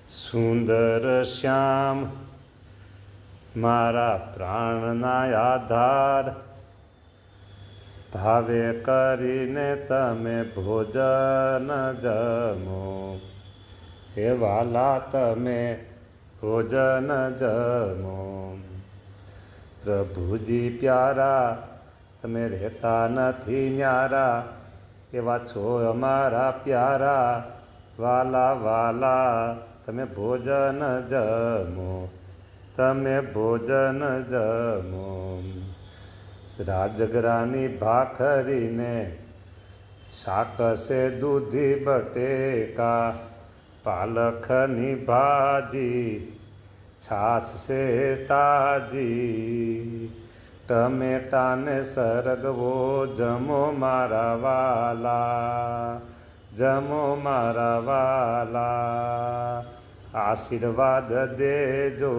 સુંદર શ્યામ મારા પ્રાણના આધાર, ભાવે કરીને તમે ભોજન જમો. હે વાલા તમે ભોજન જમો. પ્રભુજી પ્યારા તમે રહેતા નથી ન્યારા, એવા છો અમારા પ્યારા. વાલા વાલા તમે ભોજન જમો, તમે ભોજન જમો. રાજગરાની ભાખરીને શાક છે દૂધી બટેકા, પાલખની ભાજી છાશ છે તાજી. ટમેટાને સરગવો જમો મારા વાલા, જમો મારા વાલા. આશીર્વાદ દેજો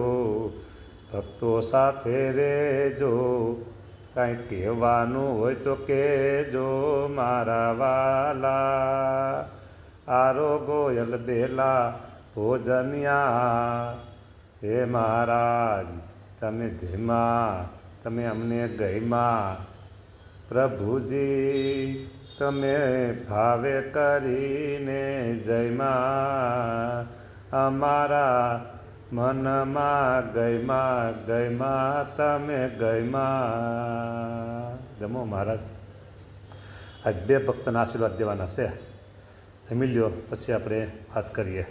ભક્તો સાથે રેજો, કાંઈ કહેવાનું હોય તો કહેજો મારા વાલા. આરો ગોયલ બેલા ભોજનિયા, હે મહારાજ તમે જેમાં તમે અમને ગઈમાં. પ્રભુજી તમે ભાવે કરીને જયમાં, અમારા મનમાં ગઈમાં ગઈમાં તમે ગઈમાં. જમો મહારાજ. આજ બે ભક્તના આશીર્વાદ દેવાના છે, જમી લ્યો પછી આપણે વાત કરીએ.